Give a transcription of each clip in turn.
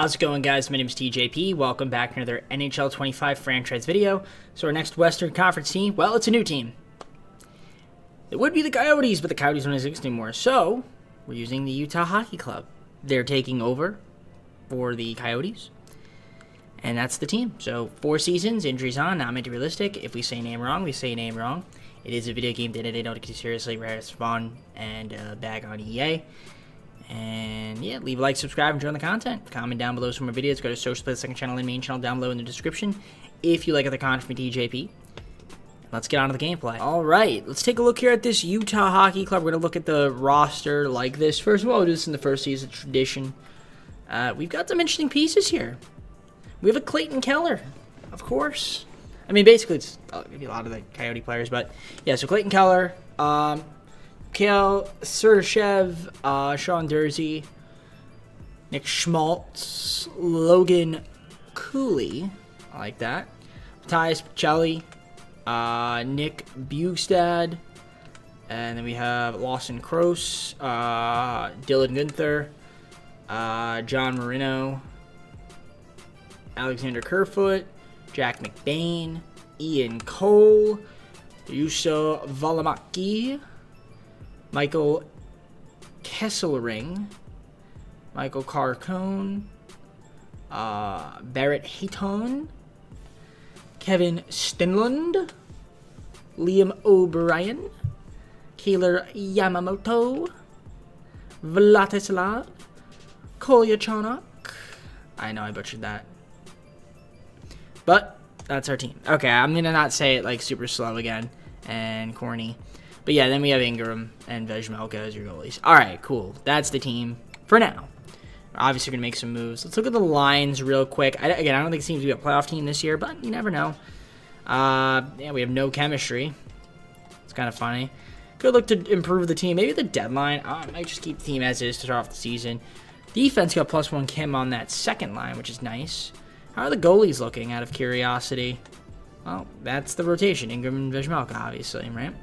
How's it going, guys? My name is TJP. Welcome back to another NHL 25 franchise video. So our next Western Conference team, well, it's a new team. It would be the Coyotes, but the Coyotes don't exist anymore. So we're using the Utah Hockey Club. They're taking over for the Coyotes. And that's the team. So 4 seasons, injuries on, not meant to be realistic. If we say name wrong, we say name wrong. It is a video game that they don't take it seriously. Rare to spawn and bag on EA. And yeah, leave a like, subscribe, and join the content. Comment down below some more videos. Go to Social Play, the second channel and main channel down below in the description if you like other content from TJP. Let's get on to the gameplay. Alright, let's take a look here at this Utah Hockey Club. We're going to look at the roster like this. First of all, we'll do this in the first season, tradition. We've got some interesting pieces here. We have a Clayton Keller, of course. I mean, basically, it's maybe a lot of the Coyote players, but yeah, so Clayton Keller, Kale Serchev, Sean Dursey, Nick Schmaltz, Logan Cooley, I like that, Matthias Pacelli, Nick Bugstad, and then we have Lawson Kroos, Dylan Guenther, John Marino, Alexander Kerfoot, Jack McBain, Ian Cole, Juuso Valimaki, Michael Kesselring, Michael Carcone, Barrett Hayton, Kevin Stenlund, Liam O'Brien, Kaylor Yamamoto, Vladislav Kolyachonok. I know I butchered that. But that's our team. Okay, I'm going to not say it like super slow again and corny. But yeah, then we have Ingram and Vejmelka as your goalies. Alright, cool. That's the team for now. We're obviously going to make some moves. Let's look at the lines real quick. Again, I don't think it seems to be a playoff team this year, but you never know. Yeah, we have no chemistry. It's kind of funny. Could look to improve the team. Maybe the deadline. I might just keep the team as is to start off the season. Defense got +1 Kim on that second line, which is nice. How are the goalies looking, out of curiosity? Well, that's the rotation. Ingram and Vejmelka, obviously, right?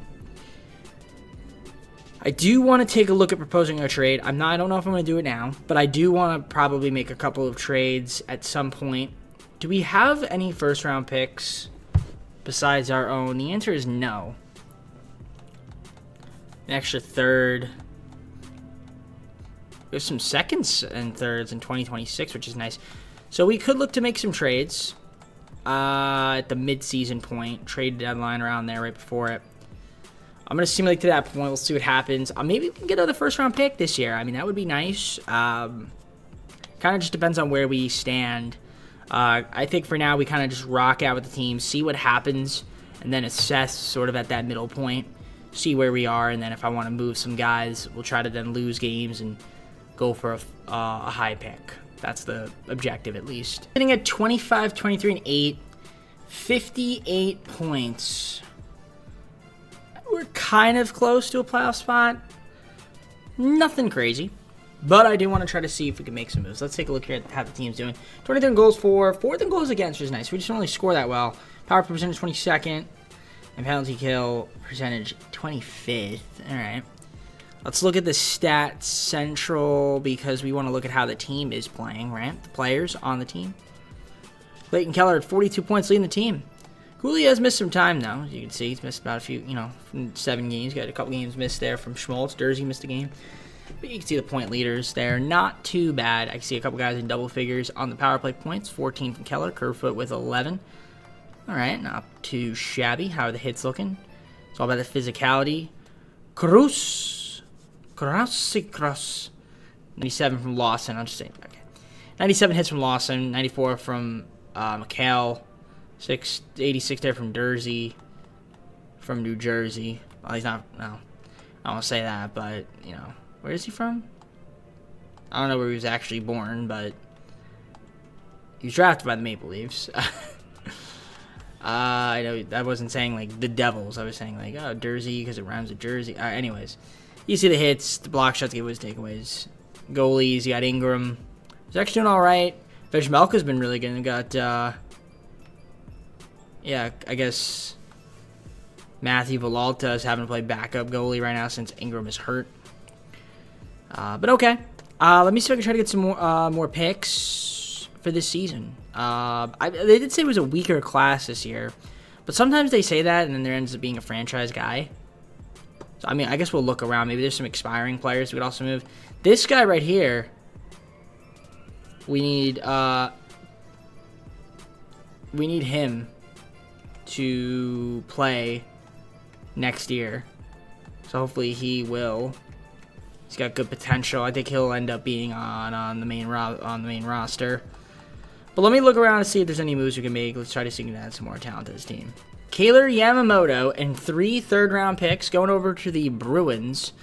I do want to take a look at proposing a trade. I don't know if I'm going to do it now, but I do want to probably make a couple of trades at some point. Do we have any first-round picks besides our own? The answer is no. An extra third. We have some seconds and thirds in 2026, which is nice. So we could look to make some trades at the mid-season point. Trade deadline around there right before it. I'm going to simulate to that point. We'll see what happens. Maybe we can get another first-round pick this year. I mean, that would be nice. Kind of just depends on where we stand. I think for now we kind of just rock out with the team, see what happens, and then assess sort of at that middle point, see where we are, and then if I want to move some guys, we'll try to then lose games and go for a high pick. That's the objective, at least. Sitting at 25, 23, and 8. 58 points. We're kind of close to a playoff spot. Nothing crazy. But I do want to try to see if we can make some moves. Let's take a look here at how the team's doing. 23 goals for, 4th in goals against, which is nice. We just don't really score that well. Power play percentage 22nd. And penalty kill percentage 25th. Alright. Let's look at the stats central because we want to look at how the team is playing, right? The players on the team. Clayton Keller at 42 points leading the team. Cooley has missed some time, though. As you can see, he's missed about a few, from 7 games. Got a couple games missed there from Schmaltz. Dursey missed a game. But you can see the point leaders there. Not too bad. I can see a couple guys in double figures on the power play points. 14 from Keller. Kerfoot with 11. All right, not too shabby. How are the hits looking? It's all about the physicality. Kroos. 97 from Lawson. I'll just say, okay. 97 hits from Lawson. 94 from McHale. 86 there from Dursey. From New Jersey. Well, he's not, no. I won't say that, but, where is he from? I don't know where he was actually born, but he was drafted by the Maple Leafs. I know I wasn't saying, like, the Devils. I was saying, like, oh, Dursey, because it rhymes with Jersey. Anyways. You see the hits, the block shots, giveaways, takeaways. Goalies, you got Ingram. He's actually doing all right. Vejmelka's been really good. We got, yeah, I guess Matthew Villalta is having to play backup goalie right now since Ingram is hurt. But okay. Let me see if I can try to get some more picks. for this season. They did say it was a weaker class this year, but sometimes they say that and then there ends up being a franchise guy. So, I mean, I guess we'll look around. Maybe there's some expiring players we could also move. This guy right here, we need him to play next year. So hopefully he will. He's got good potential. I think he'll end up being on the main roster. But let me look around and see if there's any moves we can make. Let's try to see if we can add some more talent to this team. Kailer Yamamoto and 3 third-round picks going over to the Bruins.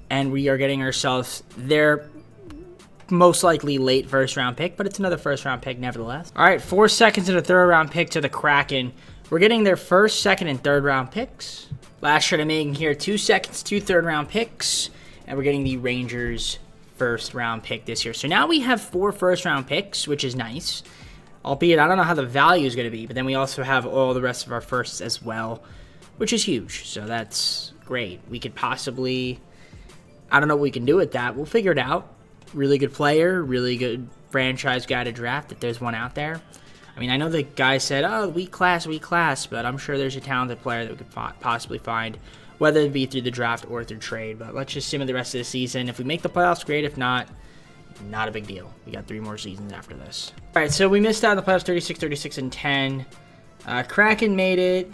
And we are getting ourselves their most likely late first-round pick, but it's another first-round pick nevertheless. All right, 4 seconds and a third-round pick to the Kraken. We're getting their first, second, and third-round picks. Last year I'm making here 2 seconds, 2 third-round picks. And we're getting the Rangers' first-round pick this year. So now we have 4 first-round picks, which is nice. Albeit, I don't know how the value is going to be. But then we also have all the rest of our firsts as well, which is huge. So that's great. We could possibly... I don't know what we can do with that. We'll figure it out. Really good player, really good franchise guy to draft if there's one out there. I mean, I know the guy said, oh, weak class, but I'm sure there's a talented player that we could possibly find, whether it be through the draft or through trade. But let's just simulate the rest of the season. If we make the playoffs, great. If not, not a big deal. We got 3 more seasons after this. All right, so we missed out on the playoffs 36, 36, and 10. Kraken made it.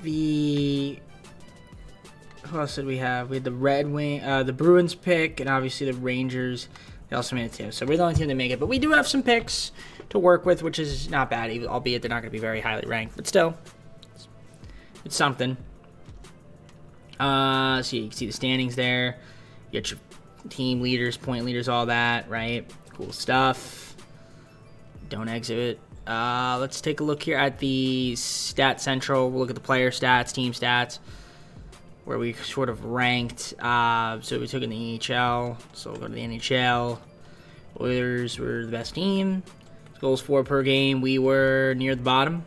Who else did we have? We had the the Bruins pick, and obviously the Rangers. They also made it too. So we're the only team to make it. But we do have some picks to work with, which is not bad, albeit they're not going to be very highly ranked. But still, it's something. So you can see the standings there. You get your team leaders, point leaders, all that, right? Cool stuff. Don't exit it. Let's take a look here at the Stat Central. We'll look at the player stats, team stats, where we sort of ranked. So we took in the NHL. So we'll go to the NHL. Oilers were the best team. Goals for per game, we were near the bottom.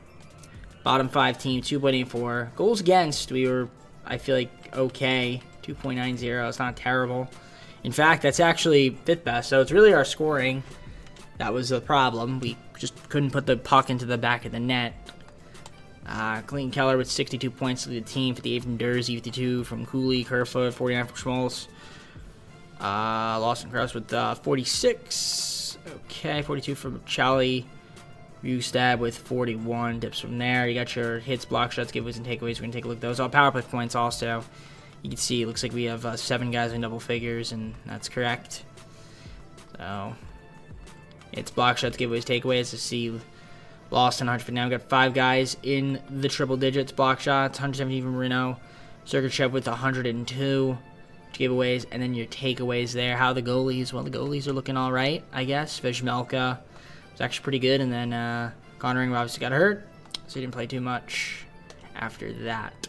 Bottom 5 team, 2.84. Goals against, we were, I feel like, okay. 2.90. It's not terrible. In fact, that's actually 5th best. So it's really our scoring that was the problem. We just couldn't put the puck into the back of the net. Clayton Keller with 62 points to the team, 58 from Dursey, 52 from Cooley, Kerfoot, 49 from Schmaltz. Lawson Krause with 46. Okay, 42 from Charlie. Bustad with 41. Dips from there. You got your hits, block shots, giveaways, and takeaways. We're going to take a look at those. All power play points also. You can see it looks like we have 7 guys in double figures, and that's correct. So, it's block shots, giveaways, takeaways. To see lost in 100. Now we've got 5 guys in the triple digits. Block shots, 117 from Reno. Sergachev with 102. Giveaways, and then your takeaways there. How the goalies? Well, the goalies are looking all right, I guess. Vejmelka was actually pretty good, and then Conring obviously got hurt, so he didn't play too much after that.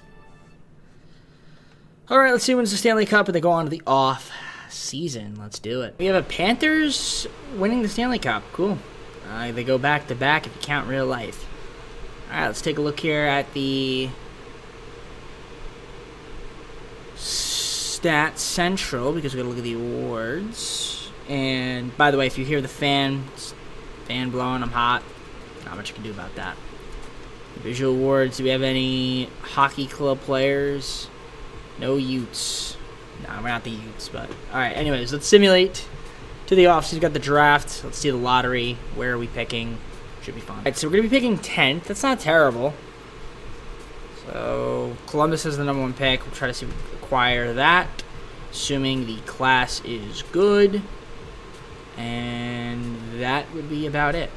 All right, let's see when's the Stanley Cup, and they go on to the off season. Let's do it. We have a Panthers winning the Stanley Cup. Cool. They go back to back if you count real life. All right, let's take a look here at the Stat Central, because we're going to look at the awards. And by the way, if you hear the fan blowing, I'm hot. Not much you can do about that. Visual awards. Do we have any hockey club players? No Utes. No, we're not the Utes, but alright, anyways, let's simulate to the offseason. We've got the draft. Let's see the lottery. Where are we picking? Should be fun. Alright, so we're going to be picking 10th. That's not terrible. So Columbus is the number 1 pick. We'll try to see if we can acquire that, assuming the class is good. And that would be about it.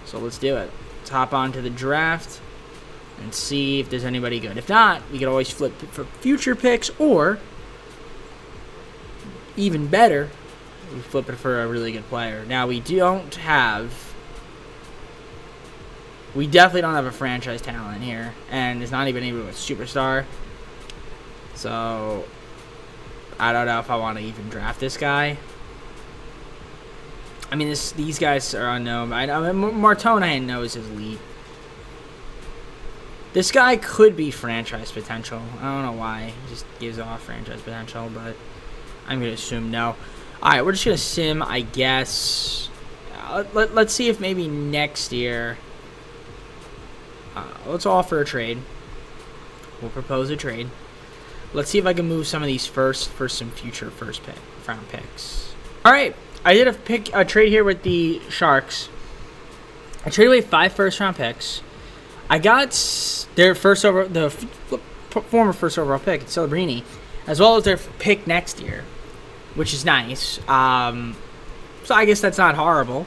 So let's do it. Let's hop on to the draft and see if there's anybody good. If not, we could always flip for future picks, or even better, we flip it for a really good player. Now we definitely don't have a franchise talent here, and it's not even a superstar. So I don't know if I want to even draft this guy. I mean, these guys are unknown. Martone, I know, is his lead. This guy could be franchise potential. I don't know why. He just gives off franchise potential, but I'm going to assume no. Alright, we're just going to sim, I guess. let's see if maybe next year. Let's offer a trade. We'll propose a trade. Let's see if I can move some of these first for some future round picks. All right, I did a trade here with the Sharks. I traded away 5 first-round picks. I got their former first overall pick, Celebrini, as well as their pick next year, which is nice. So I guess that's not horrible.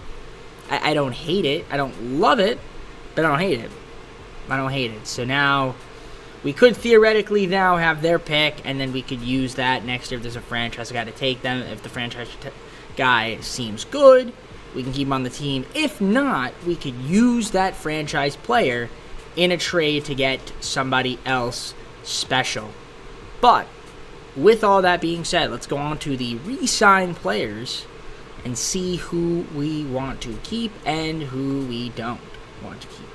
I don't hate it. I don't love it, but I don't hate it. So now we could theoretically now have their pick, and then we could use that next year if there's a franchise guy to take them. If the franchise guy seems good, we can keep him on the team. If not, we could use that franchise player in a trade to get somebody else special. But with all that being said, let's go on to the re-sign players and see who we want to keep and who we don't want to keep.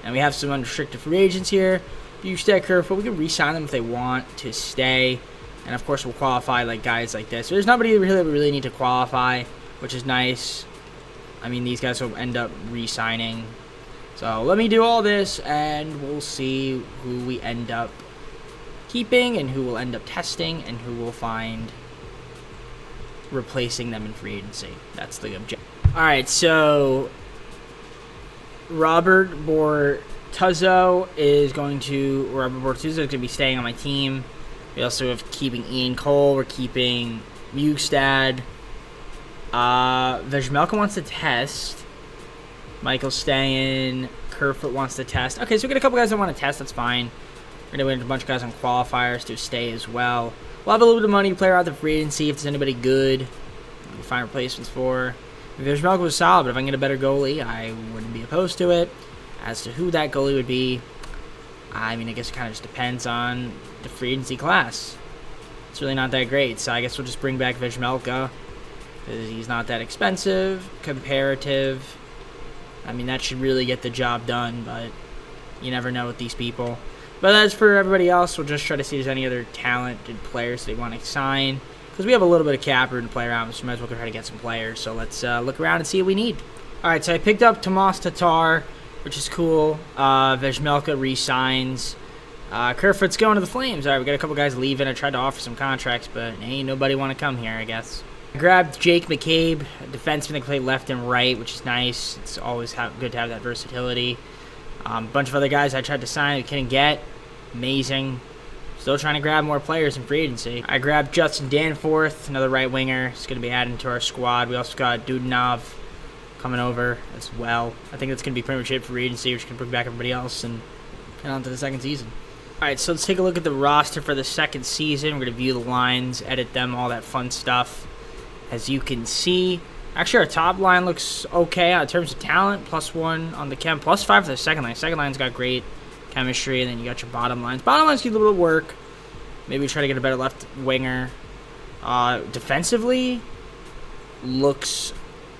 And we have some unrestricted free agents here. Bustecker, but we can re-sign them if they want to stay. And of course, we'll qualify like guys like this. So there's nobody really need to qualify, which is nice. I mean, these guys will end up re-signing. So let me do all this, and we'll see who we end up keeping and who will end up testing and who will find replacing them in free agency. That's the objective. All right, so Robert Bortuzzo is going to be staying on my team. We also have keeping Ian Cole. We're keeping Bugstad. Vejmelka wants to test. Michael's staying. Kerfoot wants to test. Okay, so we got a couple guys that want to test. That's fine. We're going to win a bunch of guys on qualifiers to stay as well. We'll have a little bit of money to play around the free agency if there's anybody good. We'll find replacements for. Vejmelka was solid, but if I can get a better goalie, I wouldn't be opposed to it. As to who that goalie would be, I mean, I guess it kind of just depends on the free agency class. It's really not that great, so I guess we'll just bring back Vejmelka. Because he's not that expensive, comparative. I mean, that should really get the job done, but you never know with these people. But as for everybody else, we'll just try to see if there's any other talented players they want to sign. Because we have a little bit of cap room to play around, so we might as well try to get some players. So let's look around and see what we need. All right, so I picked up Tomas Tatar, which is cool. Vejmelka re-signs. Kerfoot's going to the Flames. All right, we got a couple guys leaving. I tried to offer some contracts, but ain't nobody want to come here, I guess. I grabbed Jake McCabe, a defenseman that can play left and right, which is nice. It's always good to have that versatility. A bunch of other guys I tried to sign we couldn't get. Amazing. Still trying to grab more players in free agency. I grabbed Justin Danforth, another right winger. He's going to be added to our squad. We also got Dudanov coming over as well. I think that's going to be pretty much it for free agency. We're just going to bring back everybody else and head on to the second season. All right, so let's take a look at the roster for the second season. We're going to view the lines, edit them, all that fun stuff. As you can see, actually our top line looks okay in terms of talent. +1 on the chem, +5 for the second line. Second line's got great chemistry, and then you got your bottom lines. Bottom lines need a little bit of work. Maybe try to get a better left winger. Defensively, would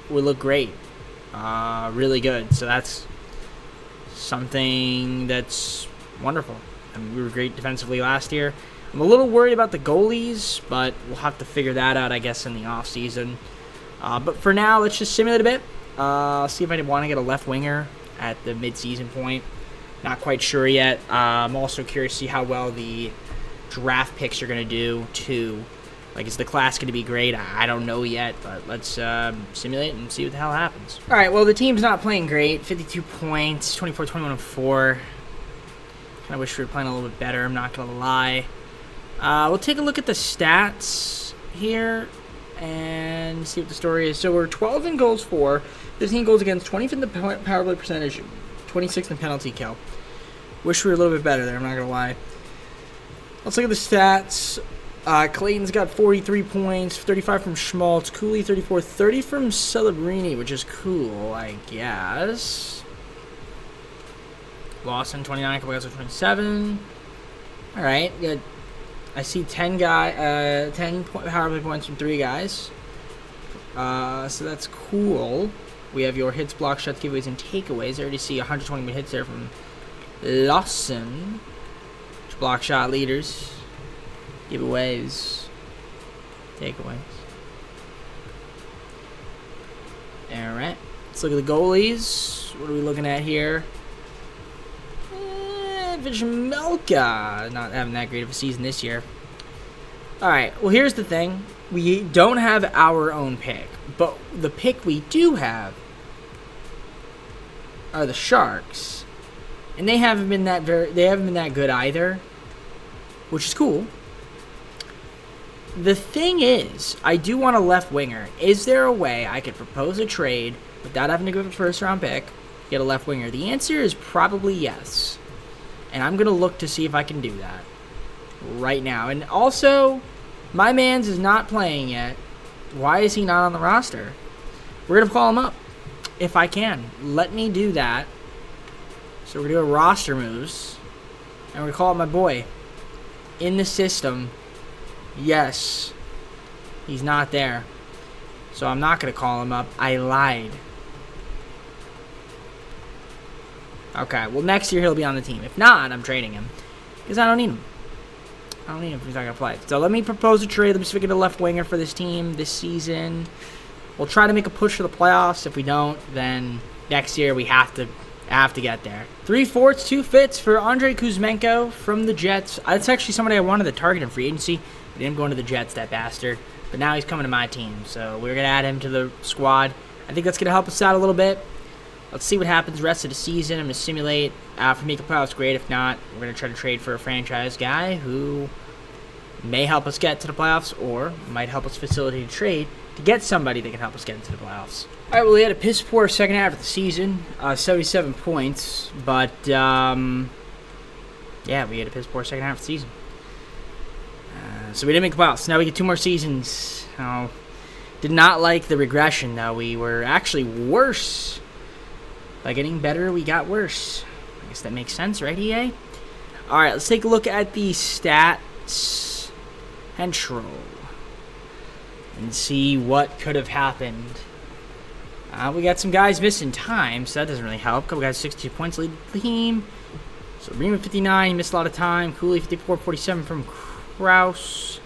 look great. Really good. So that's something that's wonderful. I mean, we were great defensively last year. I'm a little worried about the goalies, but we'll have to figure that out, I guess, in the offseason. But for now, let's just simulate a bit. See if I want to get a left winger at the mid-season point. Not quite sure yet. I'm also curious to see how well the draft picks are going to do, too. Like, is the class going to be great? I don't know yet, but let's simulate and see what the hell happens. All right, well, the team's not playing great. 52 points, 24, 21, and 4. Kind of wish we were playing a little bit better, I'm not going to lie. We'll take a look at the stats here and see what the story is. So we're 12 in goals for, 15 goals against, 20th in the power play percentage, 26th in penalty kill. Wish we were a little bit better there, I'm not going to lie. Let's look at the stats. Clayton's got 43 points, 35 from Schmaltz, Cooley 34, 30 from Celebrini, which is cool, I guess. Lawson 29, couple guys are 27. All right, good. I see 10 power play points from 3 guys. So that's cool. We have your hits, blocks, shots, giveaways, and takeaways. I already see 120 hits there from Lawson. Block shot leaders. Giveaways. Takeaways. Alright. Let's look at the goalies. What are we looking at here? Vizmelka not having that great of a season this year. All right, well, here's the thing. We don't have our own pick, but the pick we do have are the Sharks, and they haven't been that good either, which is cool. The thing is, I do want a left winger. Is there a way I could propose a trade without having to give a first round pick, get a left winger? The answer is probably yes. And I'm going to look to see if I can do that right now. And also, my man's is not playing yet. Why is he not on the roster? We're going to call him up if I can. Let me do that. So we're going to do a roster moves. And we're going to call up my boy. In the system. Yes. He's not there. So I'm not going to call him up. I lied. Okay, well, next year he'll be on the team. If not, I'm trading him. Because I don't need him. I don't need him if he's not going to play. So let me propose a trade. Let me see if we get a left winger for this team this season. We'll try to make a push for the playoffs. If we don't, then next year we have to get there. 3/4, 2 fits for Andrei Kuzmenko from the Jets. That's actually somebody I wanted to target in free agency. But him going to the Jets, that bastard. But now he's coming to my team. So we're going to add him to the squad. I think that's going to help us out a little bit. Let's see what happens the rest of the season. I'm going to simulate. If we make the playoffs, great. If not, we're going to try to trade for a franchise guy who may help us get to the playoffs or might help us facilitate a trade to get somebody that can help us get into the playoffs. All right, well, we had a piss-poor second half of the season, 77 points. But, yeah, we had a piss-poor second half of the season. So we didn't make the playoffs. Now we get 2 more seasons. Did not like the regression, though. We were actually worse. By getting better, we got worse. I guess that makes sense, right, EA? All right, let's take a look at the stats central and see what could have happened. We got some guys missing time, so that doesn't really help. A couple guys 62 points lead the team. So Riemann 59, he missed a lot of time. Cooley 54, 47 from Kraus.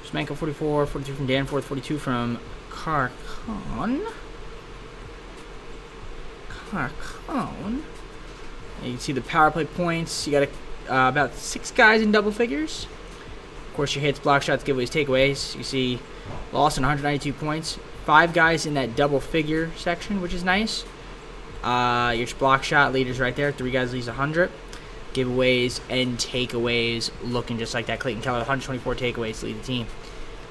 Smanko 44, 42 from Danforth, 42 from Carcon. You can see the power play points. You got about 6 guys in double figures. Of course, your hits, block shots, giveaways, takeaways. You see Lawson 192 points. 5 guys in that double figure section, which is nice. Your block shot leaders right there. 3 guys leads 100. Giveaways and takeaways looking just like that. Clayton Keller 124 takeaways to lead the team.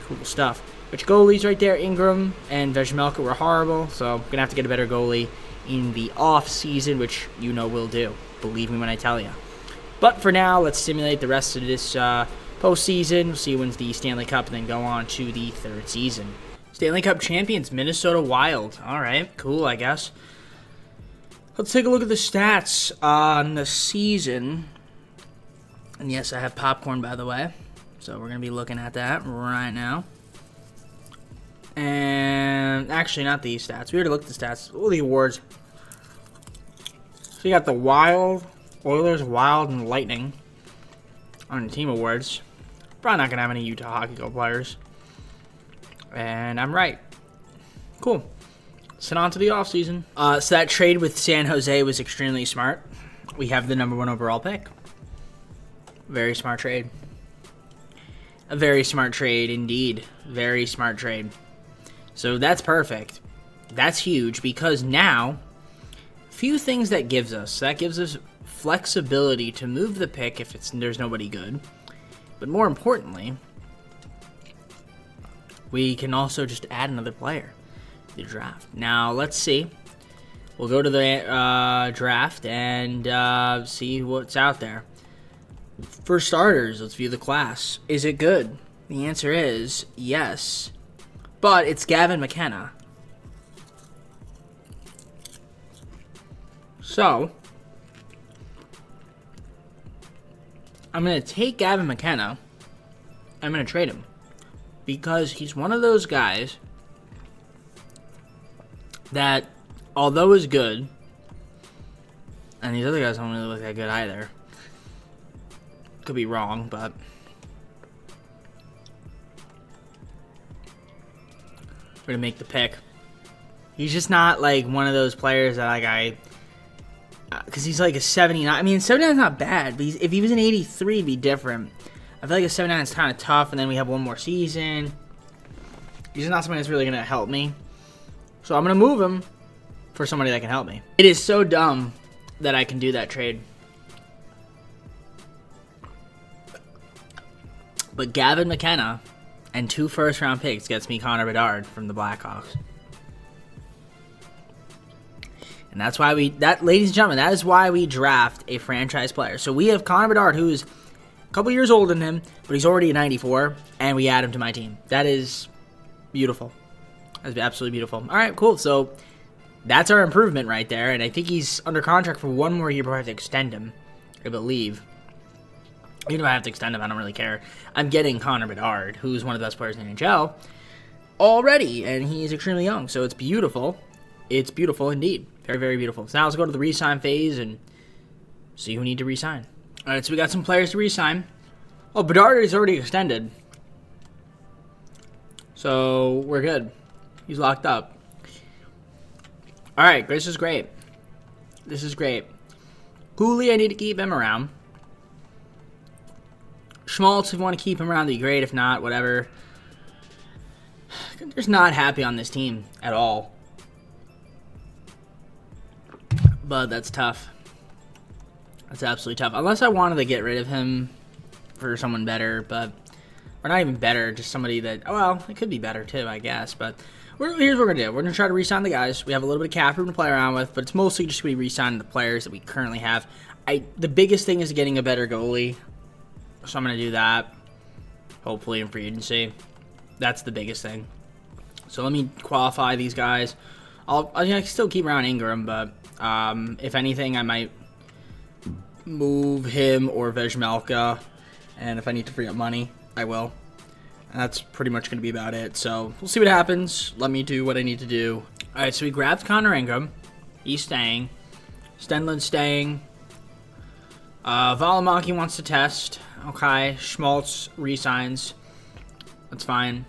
Cool stuff. But your goalies right there, Ingram and Vizmelka were horrible. So going to have to get a better goalie in the off season, which you know we'll do. Believe me when I tell you. But for now, let's simulate the rest of this postseason. We'll see who wins the Stanley Cup and then go on to the 3rd season. Stanley Cup champions, Minnesota Wild. All right, cool, I guess. Let's take a look at the stats on the season. And yes, I have popcorn, by the way. So we're going to be looking at that right now. And actually, not these stats. We already looked at the stats. All the awards. So you got the Wild, Oilers, Wild, and Lightning on the team awards. Probably not going to have any Utah Hockey Go players. And I'm right. Cool. So on to the offseason. So that trade with San Jose was extremely smart. We have the #1 overall pick. Very smart trade. A very smart trade indeed. Very smart trade. So that's perfect. That's huge because now, few things that gives us. That gives us flexibility to move the pick if there's nobody good. But more importantly, we can also just add another player to the draft. Now, let's see. We'll go to the draft and see what's out there. For starters, let's view the class. Is it good? The answer is yes. But it's Gavin McKenna. So, I'm going to take Gavin McKenna. I'm going to trade him. Because he's one of those guys that, although is good, and these other guys don't really look that good either. Could be wrong, but we're going to make the pick. He's just not like one of those players that like because he's like a 79. I mean, 79 is not bad, but if he was an 83, it'd be different. I feel like a 79 is kind of tough, and then we have one more season. He's not somebody that's really going to help me. So I'm going to move him for somebody that can help me. It is so dumb that I can do that trade. But Gavin McKenna and 2 first-round picks gets me Connor Bedard from the Blackhawks. And that's why ladies and gentlemen, that is why we draft a franchise player. So we have Connor Bedard, who's a couple years older than him, but he's already a 94, and we add him to my team. That is beautiful. That's absolutely beautiful. All right, cool. So that's our improvement right there, and I think he's under contract for 1 more year before I have to extend him, I believe. Even if I have to extend him, I don't really care. I'm getting Connor Bedard, who's one of the best players in the NHL, already, and he's extremely young, so it's beautiful. It's beautiful indeed. Very, very beautiful. So now let's go to the re-sign phase and see who we need to re-sign. All right, so we got some players to re-sign. Oh, Bedard is already extended. So we're good. He's locked up. All right, this is great. This is great. Cooley, I need to keep him around. Schmaltz, if you want to keep him around, that'd be great. If not, whatever. I'm just not happy on this team at all. But that's tough. That's absolutely tough. Unless I wanted to get rid of him for someone better, but... Or not even better, just somebody that... Oh, well, it could be better too, I guess. But here's what we're going to do. We're going to try to re-sign the guys. We have a little bit of cap room to play around with, but it's mostly just going to be re-signing the players that we currently have. The biggest thing is getting a better goalie. So I'm going to do that. Hopefully in free agency. That's the biggest thing. So let me qualify these guys. I'll still keep around Ingram, but if anything, I might move him or Vejmelka. And if I need to free up money, I will. And that's pretty much going to be about it. So we'll see what happens. Let me do what I need to do. All right, so we grabbed Connor Ingram. He's staying. Stenlund's staying. Valimaki wants to test. Okay. Schmaltz resigns. That's fine.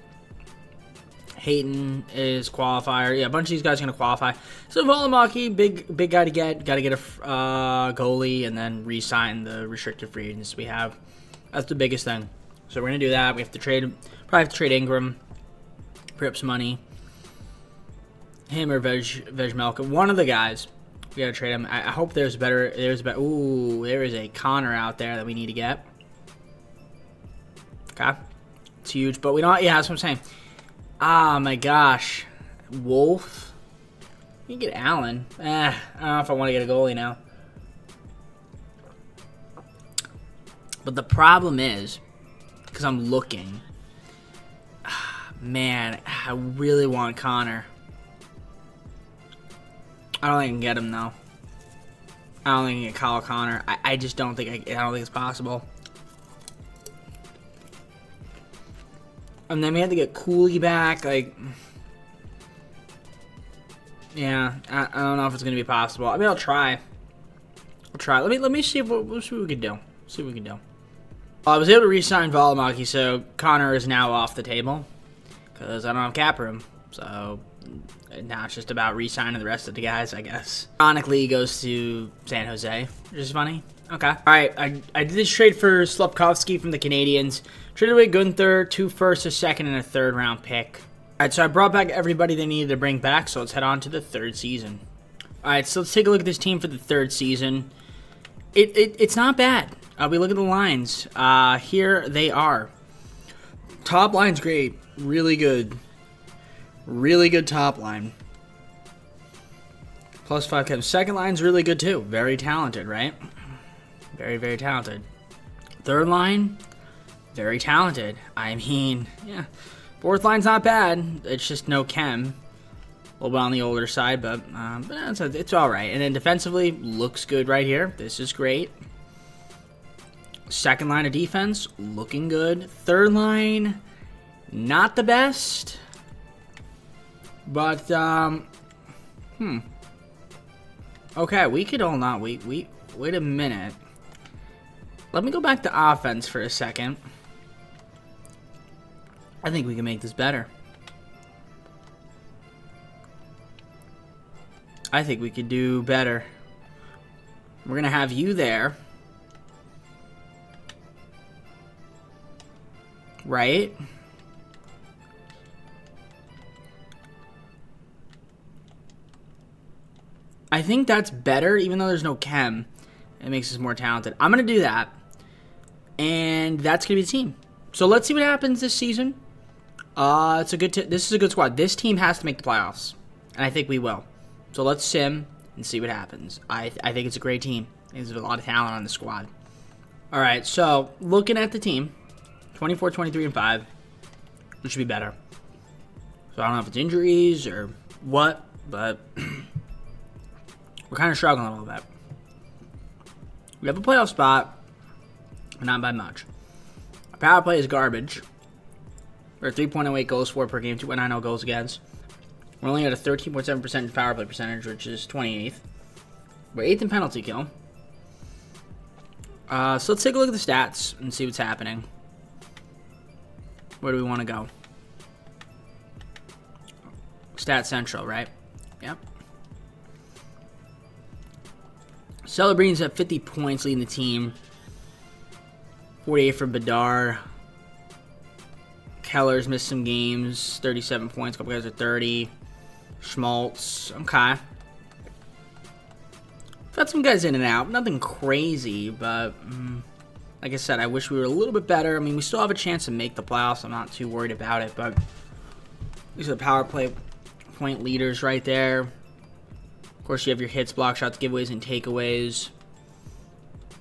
Hayton is qualifier. Yeah, a bunch of these guys are going to qualify. So Valimaki, big guy to get. Got to get a goalie and then re-sign the restricted free agents we have. That's the biggest thing. So we're going to do that. We have to probably have to trade Ingram. Free up some money. Him or Vejmelka. One of the guys. We got to trade him. I hope there's better. Ooh, there is a Connor out there that we need to get. Okay. It's huge. But we don't. Yeah, that's what I'm saying. Ah, my gosh. Wolf. You can get Allen. I don't know if I want to get a goalie now. But the problem is, because I'm looking, man, I really want Connor. I don't think I can get him, though. I don't think I can get Kyle Connor. I just don't think, I don't think it's possible. And then we had to get Cooley back, like... Yeah, I don't know if it's going to be possible. I mean, I'll try. I'll try. Let me see what we can do. See what we can do. I was able to re-sign Valimaki, so Connor is now off the table. Because I don't have cap room. So now it's just about re-signing the rest of the guys, I guess. Ironically, he goes to San Jose, which is funny. Okay. Alright, I did this trade for Slupkovsky from the Canadians. Traded away Gunther, 2 firsts, a second, and a 3rd round pick. Alright, so I brought back everybody they needed to bring back, so let's head on to the 3rd season. Alright, so let's take a look at this team for the 3rd season. It's not bad. We look at the lines. Here they are. Top line's great. Really good. Really good top line. +5 Kevin. Second line's really good too. Very talented, right? Very, very talented. 3rd line, very talented. I mean, yeah. 4th line's not bad. It's just no chem. A little bit on the older side, but it's all right. And then defensively, looks good right here. This is great. 2nd line of defense, looking good. 3rd line, not the best. But, Okay, we could all not wait a minute. Let me go back to offense for a second. I think we can make this better. I think we could do better. We're going to have you there. Right? I think that's better, even though there's no chem. It makes us more talented. I'm going to do that. And that's going to be the team. So let's see what happens this season. This is a good squad. This team has to make the playoffs. And I think we will. So let's sim and see what happens. I think it's a great team. There's a lot of talent on the squad. All right, so looking at the team, 24, 23, and 5. It should be better. So I don't know if it's injuries or what, but we're kind of struggling a little bit. We have a playoff spot, but not by much. Our power play is garbage. We're 3.08 goals for per game, 2.90 goals against. We're only at a 13.7% power play percentage, which is 28th. We're 8th in penalty kill. So let's take a look at the stats and see what's happening. Where do we want to go? Stat Central, right? Yep. Celebrini at 50 points, leading the team. 48 for Bedard. Keller's missed some games. 37 points. A couple guys are 30. Schmaltz. Okay. Got some guys in and out. Nothing crazy, but like I said, I wish we were a little bit better. I mean, we still have a chance to make the playoffs. I'm not too worried about it, but these are the power play point leaders right there. Of course, you have your hits, block shots, giveaways, and takeaways.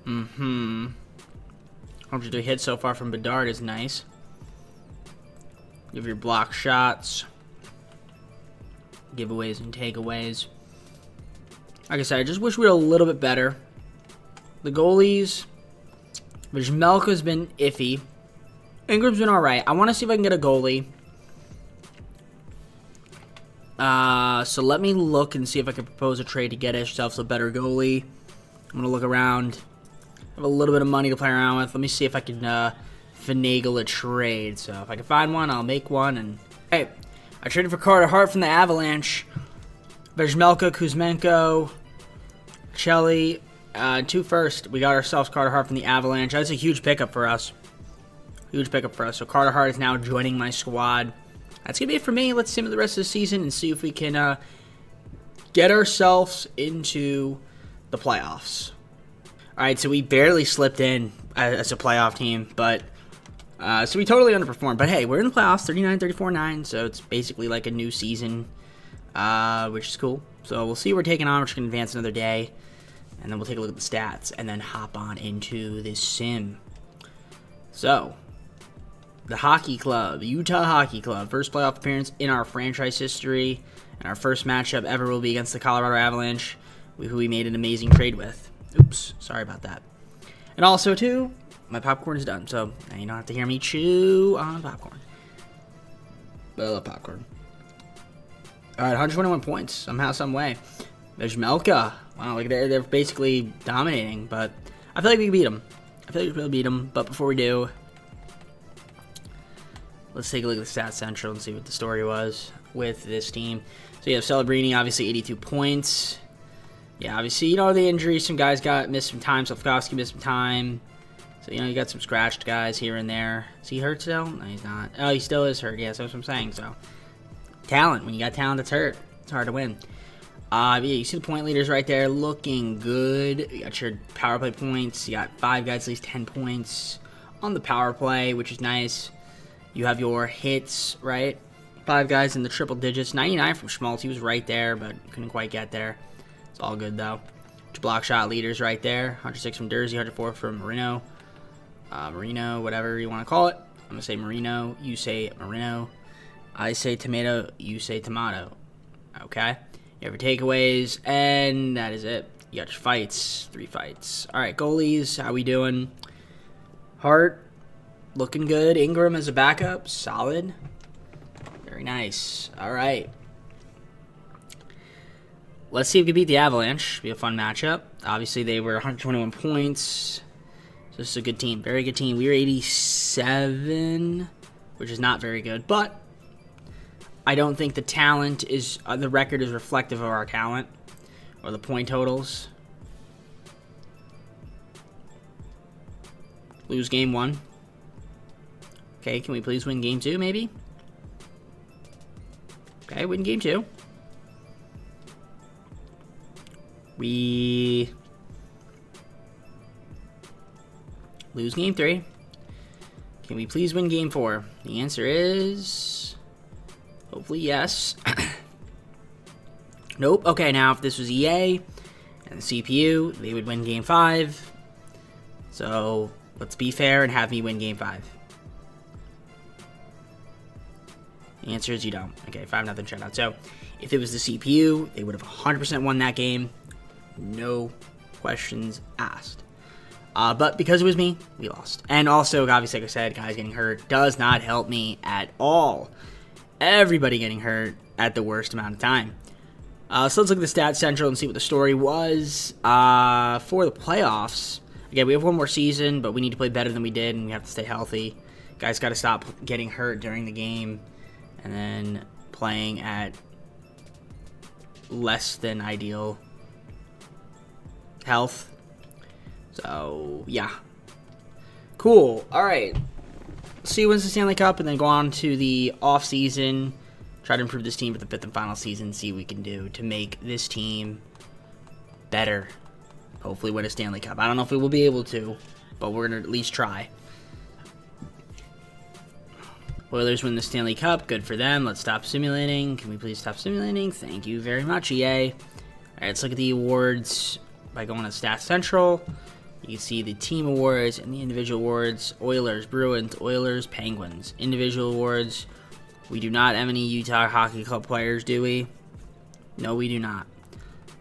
103 hits so far from Bedard is nice. You have your block shots, giveaways, and takeaways. Like I said, I just wish we were a little bit better. The goalies, Vizmelka's been iffy. Ingram's been alright. I want to see if I can get a goalie. So let me look and see if I can propose a trade to get ourselves a better goalie. I'm going to look around. Have a little bit of money to play around with. Let me see if I can finagle a trade. So if I can find one, I'll make one. And hey, I traded for Carter Hart from the Avalanche. Vizmelka, Kuzmenko, Chelly, 2 first. We got ourselves Carter Hart from the Avalanche. That's a huge pickup for us. Huge pickup for us. So Carter Hart is now joining my squad. That's going to be it for me. Let's sim the rest of the season and see if we can get ourselves into the playoffs. All right, so we barely slipped in as a playoff team, but so we totally underperformed. But hey, we're in the playoffs, 39, 34, 9, so it's basically like a new season, which is cool. So we'll see what we're taking on. We're just going to advance another day, and then we'll take a look at the stats, and then hop on into this sim. So, the Hockey Club, Utah Hockey Club, first playoff appearance in our franchise history, and our first matchup ever will be against the Colorado Avalanche, who we made an amazing trade with. Oops, sorry about that. And also, too, my popcorn is done, so now you don't have to hear me chew on popcorn. But I love popcorn. All right, 121 points, somehow, some way. Vizmelka, wow, like they're basically dominating, but I feel like we can beat them. But before we do, let's take a look at the Stats Central and see what the story was with this team. So you have Celebrini, obviously 82 points. Yeah, obviously, you know, the injuries. Some guys missed some time. Slavkovsky missed some time. So, you know, you got some scratched guys here and there. Is he hurt still? No, he's not. Oh, he still is hurt. Yeah, that's what I'm saying. So, talent. When you got talent that's hurt, it's hard to win. Yeah, you see the point leaders right there looking good. You got your power play points. You got 5 guys at least 10 points on the power play, which is nice. You have your hits, right? 5 guys in the triple digits. 99 from Schmaltz. He was right there, but couldn't quite get there. It's all good, though. Your block shot leaders right there. 106 from Dursey, 104 from Marino. Marino, whatever you want to call it. I'm going to say Marino. You say Marino. I say tomato. You say tomato. Okay? You have your takeaways, and that is it. You got your fights. 3 fights. All right, goalies. How we doing? Hart. Looking good. Ingram as a backup. Solid. Very nice. All right. Let's see if we can beat the Avalanche. Be a fun matchup. Obviously, they were 121 points. So this is a good team. Very good team. We were 87, which is not very good. But I don't think the talent is, the record is reflective of our talent. or the point totals. Lose game 1. Okay, can we please win game 2, maybe? Okay, win game 2. We lose game 3. Can we please win game 4? The answer is hopefully yes. Nope. Okay, now if this was EA and the CPU, they would win game 5. So let's be fair and have me win game 5. The answer is you don't. Okay, 5-0 shutout. So if it was the CPU, they would have 100% won that game. No questions asked. But because it was me, we lost. And also, obviously, like I said, guys getting hurt does not help me at all. Everybody getting hurt at the worst amount of time. So let's look at the Stats Central and see what the story was for the playoffs. Again, we have one more season, but we need to play better than we did, and we have to stay healthy. Guys got to stop getting hurt during the game and then playing at less than ideal health. So, yeah. Cool. All right. See who wins the Stanley Cup, and then go on to the off-season. Try to improve this team for the 5th and final season. See what we can do to make this team better. Hopefully win a Stanley Cup. I don't know if we will be able to, but we're going to at least try. Oilers win the Stanley Cup. Good for them. Let's stop simulating. Can we please stop simulating? Thank you very much, EA. All right, let's look at the awards by going to Stats Central. You can see the team awards and the individual awards. Oilers, Bruins, Oilers, Penguins. Individual awards. We do not have any Utah Hockey Club players, do we? No, we do not.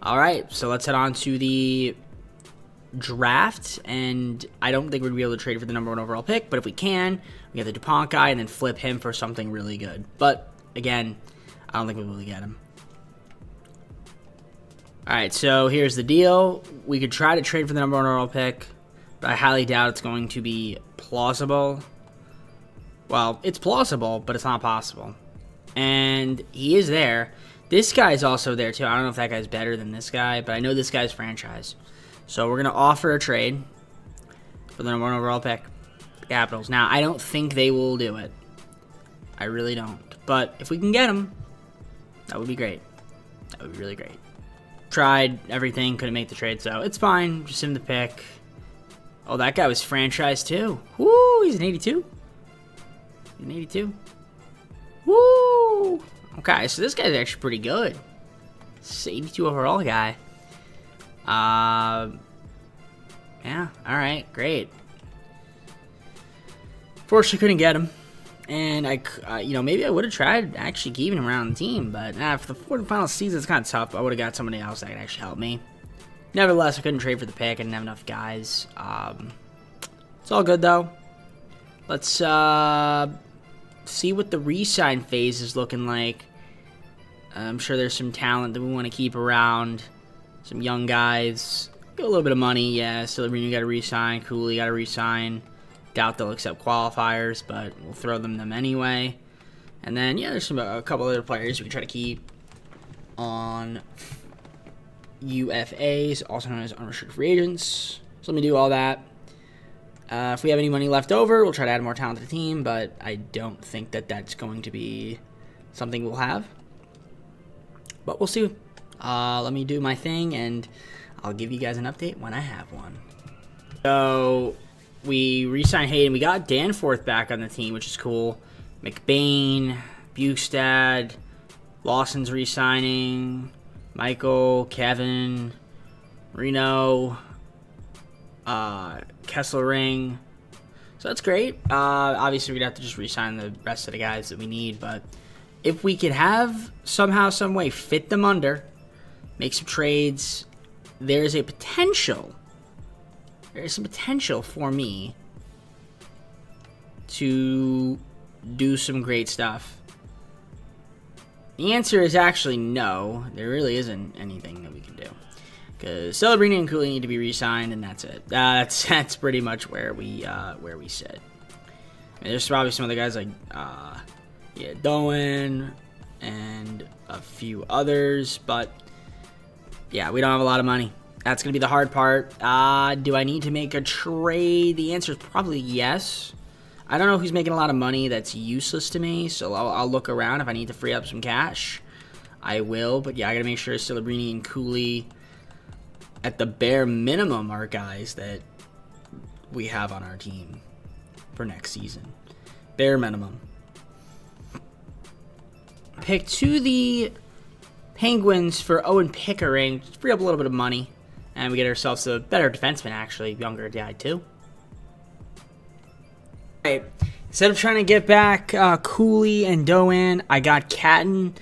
All right, so let's head on to the draft. And I don't think we'd be able to trade for the number 1 overall pick, but if we can, we get the DuPont guy and then flip him for something really good. But, again, I don't think we'll be able to get him. Alright, so here's the deal. We could try to trade for the number 1 overall pick, but I highly doubt it's going to be plausible. Well, it's plausible, but it's not possible. And he is there. This guy's also there, too. I don't know if that guy's better than this guy, but I know this guy's franchise. So we're going to offer a trade for the number 1 overall pick, the Capitals. Now, I don't think they will do it. I really don't. But if we can get him, that would be great. That would be really great. Tried everything, couldn't make the trade, so it's fine. Just him the pick. Oh, that guy was franchised too. Woo, he's an 82. He's an 82. Woo! Okay, so this guy's actually pretty good. This 82 overall guy. Yeah, alright, great. Fortunately, couldn't get him. And maybe I would have tried actually keeping him around the team, but for the 4th and final season, it's kind of tough. I would have got somebody else that could actually help me. Nevertheless, I couldn't trade for the pick. I didn't have enough guys. It's all good, though. Let's see what the re-sign phase is looking like. I'm sure there's some talent that we want to keep around. Some young guys. Get a little bit of money, yeah. Silverino got to re-sign. Cooley got to re-sign. Doubt they'll accept qualifiers, but we'll throw them anyway. And then, yeah, there's a couple other players we can try to keep on UFAs, also known as unrestricted free agents. So let me do all that. If we have any money left over, we'll try to add more talent to the team, but I don't think that that's going to be something we'll have. But we'll see. Let me do my thing, and I'll give you guys an update when I have one. So we re-signed Hayden. We got Danforth back on the team, which is cool. McBain, Bukestad, Lawson's re-signing, Michael, Kevin, Reno, Kesselring. So that's great. Obviously, we'd have to just re-sign the rest of the guys that we need, but if we could have somehow, some way fit them under, make some trades, there's a potential. There is some potential for me to do some great stuff. The answer is actually no. There really isn't anything that we can do. Because Celebrini and Cooley need to be re-signed, and that's it. That's pretty much where we sit. I mean, there's probably some other guys like Doan and a few others, but Yeah, we don't have a lot of money. That's going to be the hard part. Do I need to make a trade? The answer is probably yes. I don't know who's making a lot of money that's useless to me, so I'll look around. If I need to free up some cash, I will. But yeah, I got to make sure Celebrini and Cooley, at the bare minimum, are guys that we have on our team for next season. Bare minimum. Pick to the Penguins for Owen Pickering. Just free up a little bit of money. And we get ourselves a better defenseman, actually. Younger guy, too. All right. Instead of trying to get back Cooley and Doan, I got Catton,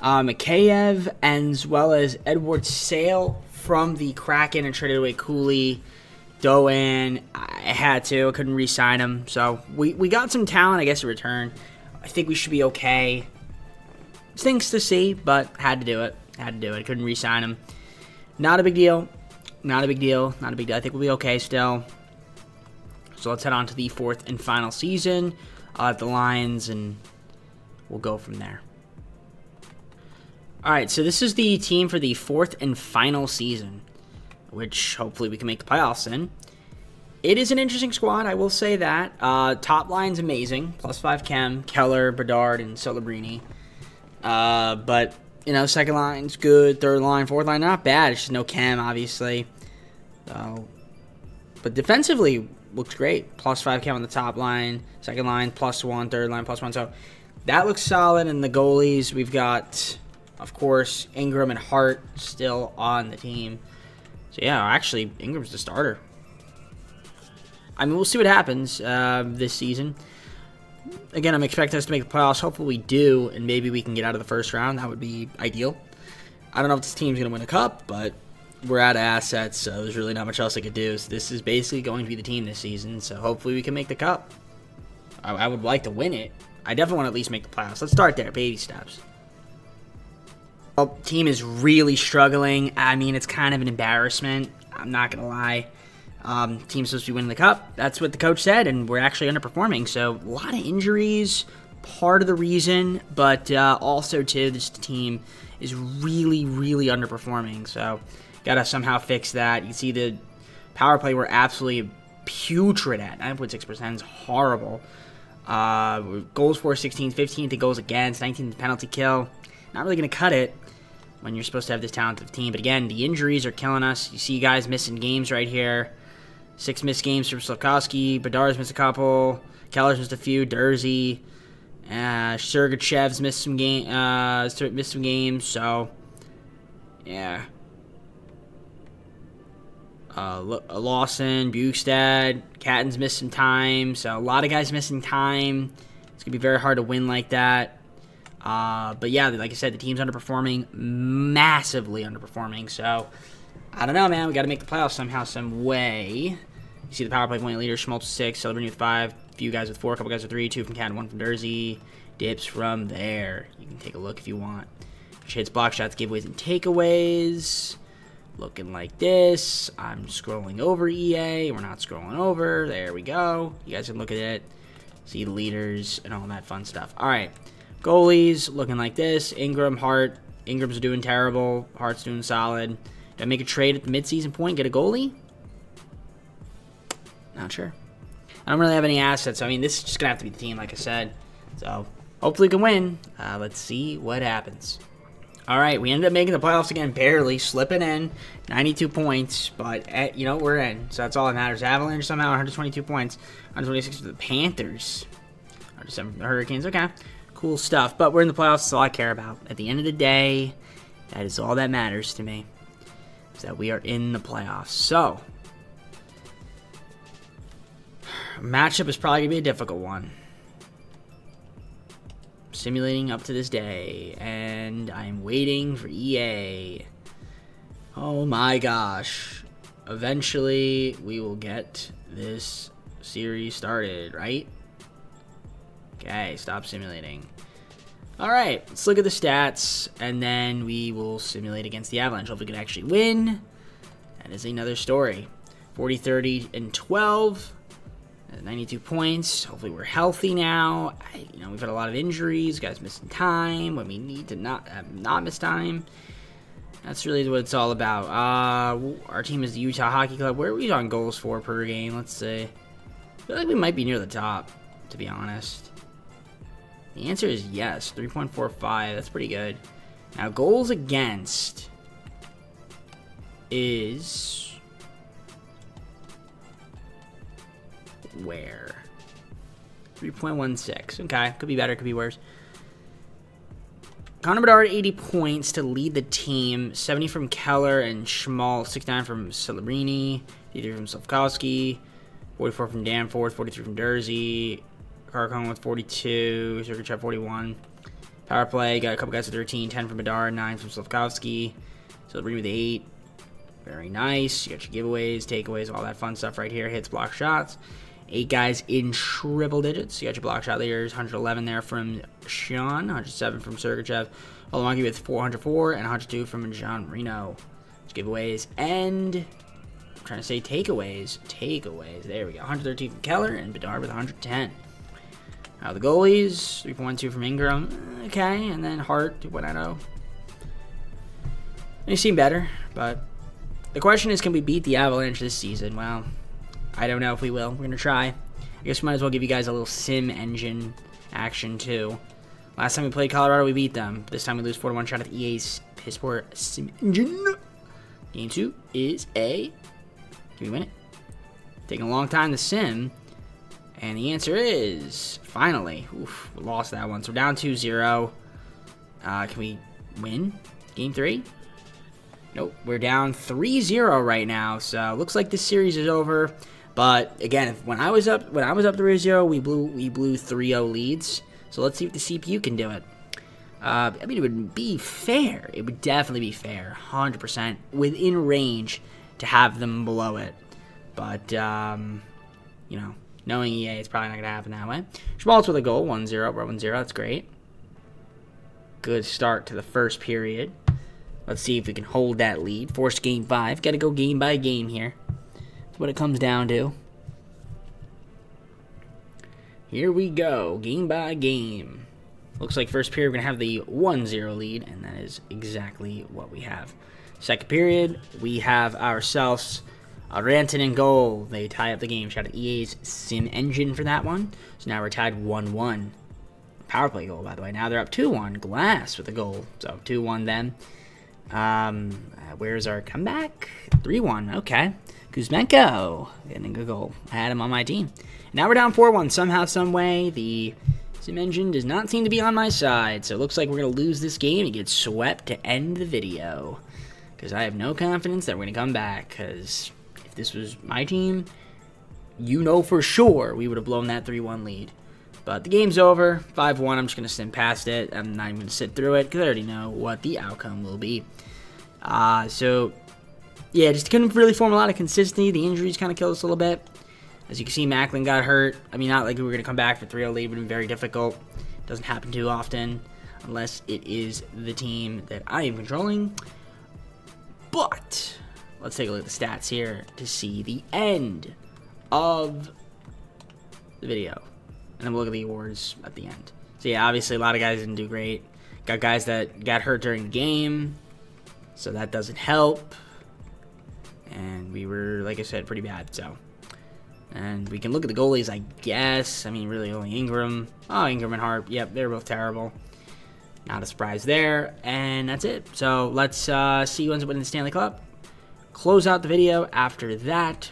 Mikheyev, as well as Edward Sale from the Kraken and traded away Cooley, Doan. I had to. I couldn't re-sign him. So we got some talent, I guess, in return. I think we should be okay. Stinks to see, but had to do it. Had to do it. I couldn't re-sign him. Not a big deal. Not a big deal. Not a big deal. I think we'll be okay still. So let's head on to the fourth and final season at the Lions, and we'll go from there. All right, so this is the team for the fourth and final season, which hopefully we can make the playoffs in. It is an interesting squad, I will say that. Top line's amazing. +5 Chem, Keller, Bedard, and Celebrini. But, you know, second line's good. Third line, fourth line, not bad. It's just no Chem, obviously. But defensively, looks great. +5 Chem on the top line. Second line, +1. Third line, +1. So that looks solid. And the goalies, we've got, of course, Ingram and Hart still on the team. So, yeah, actually, Ingram's the starter. I mean, we'll see what happens this season. Again, I'm expecting us to make the playoffs. Hopefully we do, and maybe we can get out of the first round. That would be ideal. I don't know if this team's going to win a cup, but we're out of assets, so there's really not much else I could do. So this is basically going to be the team this season, so hopefully we can make the cup. I would like to win it. I definitely want to at least make the playoffs. Let's start there, baby steps. Well, team is really struggling. I mean, it's kind of an embarrassment. I'm not going to lie. Team's supposed to be winning the cup. That's what the coach said, and we're actually underperforming. So a lot of injuries, part of the reason, but also, too, this team is really, really underperforming. So got to somehow fix that. You can see the power play we're absolutely putrid at. 9.6% is horrible. Goals for 16th, 15th goals against, 19th penalty kill. Not really going to cut it when you're supposed to have this talented team. But again, the injuries are killing us. You see guys missing games right here. 6 missed games from Slafkovsky. Bedard's missed a couple. Keller's missed a few. Dursey. Sergachev's missed some games. So, yeah. Lawson, Bukestad, Catton's missed some time. So, a lot of guys missing time. It's going to be very hard to win like that. But, yeah, like I said, the team's underperforming. Massively underperforming. So, I don't know, man. We got to make the playoffs somehow, some way. You see the power play point leader, Schmaltz with 6, Celebrini with 5, a few guys with 4, a couple guys with 3, 2 from Catton, 1 from Dursey. Dips from there. You can take a look if you want. Hits, block shots, giveaways, and takeaways. Looking like this. I'm scrolling over EA. We're not scrolling over. There we go. You guys can look at it. See the leaders and all that fun stuff. All right. Goalies looking like this. Ingram, Hart. Ingram's doing terrible. Hart's doing solid. Do I make a trade at the midseason point, get a goalie? Not sure. I don't really have any assets. So, I mean, this is just going to have to be the team, like I said. So, hopefully we can win. Let's see what happens. All right, we ended up making the playoffs again, barely. Slipping in. 92 points. But, you know, we're in. So, that's all that matters. Avalanche somehow, 122 points. 126 for the Panthers. 107 for the Hurricanes. Okay. Cool stuff. But we're in the playoffs. That's all I care about. At the end of the day, that is all that matters to me. Is that we are in the playoffs. So, matchup is probably going to be a difficult one. Simulating up to this day, and I'm waiting for EA. Oh my gosh. Eventually, we will get this series started, right? Okay, stop simulating. Alright, let's look at the stats, and then we will simulate against the Avalanche. Hopefully we can actually win. That is another story. 40, 30, and 12. 92 points. Hopefully we're healthy now. We've had a lot of injuries. Guys missing time when we need to not miss time. That's really what it's all about. Our team is the Utah Hockey Club. Where are we on goals for per game? Let's see. I feel like we might be near the top, to be honest. The answer is yes, 3.45. That's pretty good. Now, goals against is where? 3.16. Okay, could be better, could be worse. Connor Bedard, 80 points to lead the team. 70 from Keller and Schmal. 69 from Celebrini. 83 from Slavkovsky. 44 from Danforth. 43 from Dursey. Carcon with 42. Sergachev, 41. Power play, got a couple guys with 13. 10 from Bedard. 9 from Slavkovsky. Celebrini with 8. Very nice. You got your giveaways, takeaways, all that fun stuff right here. Hits, block shots. 8 guys in triple digits. You got your block shot leaders. 111 there from Sean. 107 from Sergachev. Olamonkey with 404 and 102 from John Reno. Giveaways and I'm trying to say takeaways. Takeaways. There we go. 113 from Keller and Bedard with 110. Now the goalies. 3.12 from Ingram. Okay. And then Hart, 2.90. They seem better, but the question is, can we beat the Avalanche this season? Well, I don't know if we will. We're going to try. I guess we might as well give you guys a little sim engine action, too. Last time we played Colorado, we beat them. This time we lose 4-1 shot at EA's Piss Poor Sim Engine. Game 2 is a... Can we win it? Taking a long time to sim. And the answer is... Finally. Oof, we lost that one. So we're down 2-0. Can we win Game 3? Nope. We're down 3-0 right now. So looks like this series is over. But again, when I was up 3-0, we blew 3-0 leads. So let's see if the CPU can do it. I mean, it would be fair. It would definitely be fair, 100% within range to have them blow it. But you know, knowing EA, it's probably not gonna happen that way. Schmaltz with a goal, 1-0. We're 1-0. That's great. Good start to the first period. Let's see if we can hold that lead. Force game 5. Got to go game by game here. That's what it comes down to. Here we go. Game by game. Looks like first period we're going to have the 1-0 lead, and that is exactly what we have. Second period, we have ourselves a Ranton in goal. They tie up the game. Shout out to EA's Sim Engine for that one. So now we're tied 1-1. Power play goal, by the way. Now they're up 2-1. Glass with a goal. So 2-1 then. Where's our comeback? 3-1. Okay. Kuzmenko getting a good goal. I had him on my team. Now we're down 4-1. Somehow, some way, the Sim Engine does not seem to be on my side. So it looks like we're going to lose this game and get swept to end the video. Because I have no confidence that we're going to come back. Because if this was my team, you know for sure we would have blown that 3-1 lead. But the game's over. 5-1. I'm just going to sim past it. I'm not even going to sit through it because I already know what the outcome will be. So, yeah, just couldn't really form a lot of consistency. The injuries kind of killed us a little bit. As you can see, Macklin got hurt. I mean, not like we were going to come back for 3-0 lead. It would have been very difficult. Doesn't happen too often unless it is the team that I am controlling. But let's take a look at the stats here to see the end of the video. And then we'll look at the awards at the end. So, yeah, obviously a lot of guys didn't do great. Got guys that got hurt during the game. So that doesn't help. And we were, like I said, pretty bad. So, and we can look at the goalies, I guess. I mean, really only Ingram. Oh, Ingram and Hart. Yep, they're both terrible. Not a surprise there. And that's it. So let's see who ends up winning the Stanley Cup. Close out the video after that.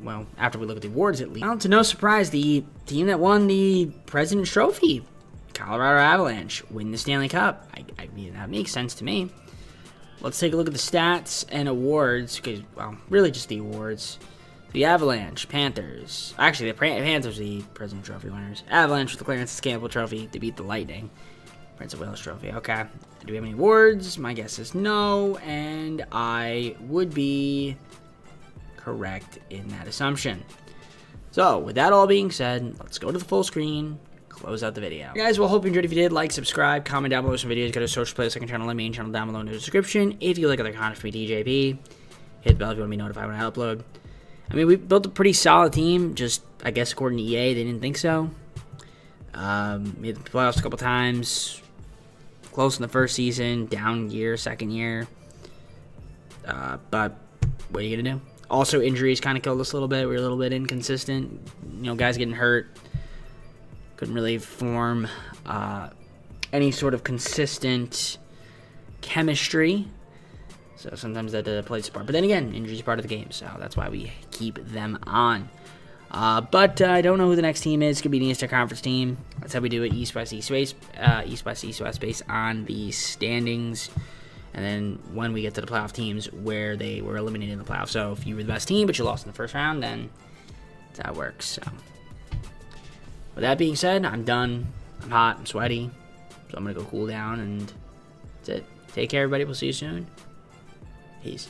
Well, after we look at the awards at least. Well, to no surprise, the team that won the President's Trophy, Colorado Avalanche, win the Stanley Cup. I mean, that makes sense to me. Let's take a look at the stats and awards. Because, well, really just the awards. The Avalanche, Panthers. Actually, the Panthers are the President's Trophy winners. Avalanche with the Clarence Campbell Trophy to beat the Lightning. Prince of Wales Trophy. Okay. Do we have any awards? My guess is no. And I would be correct in that assumption. So, with that all being said, let's go to the full screen, close out the video. Hey guys, well, hope you enjoyed. If you did, like, subscribe, comment down below some videos, go to social play, second channel, and main channel down below in the description. If you like other content from me, DJP, hit the bell if you want to be notified when I upload. I mean, we built a pretty solid team, just, I guess, according to EA, they didn't think so. Made the playoffs a couple times, close in the first season, down year, second year. But what are you going to do? Also, injuries kind of killed us a little bit. We were a little bit inconsistent. Guys getting hurt. Couldn't really form any sort of consistent chemistry. So sometimes that plays a part. But then again, injuries are part of the game. So that's why we keep them on. But I don't know who the next team is. Could be an Eastern Conference team. That's how we do it. East, West, East, West. East, West, East, West based on the standings. And then when we get to the playoff teams where they were eliminated in the playoffs. So if you were the best team but you lost in the first round, then that's how it works. So with that being said, I'm done. I'm hot. I'm sweaty. So I'm going to go cool down. And that's it. Take care, everybody. We'll see you soon. Peace.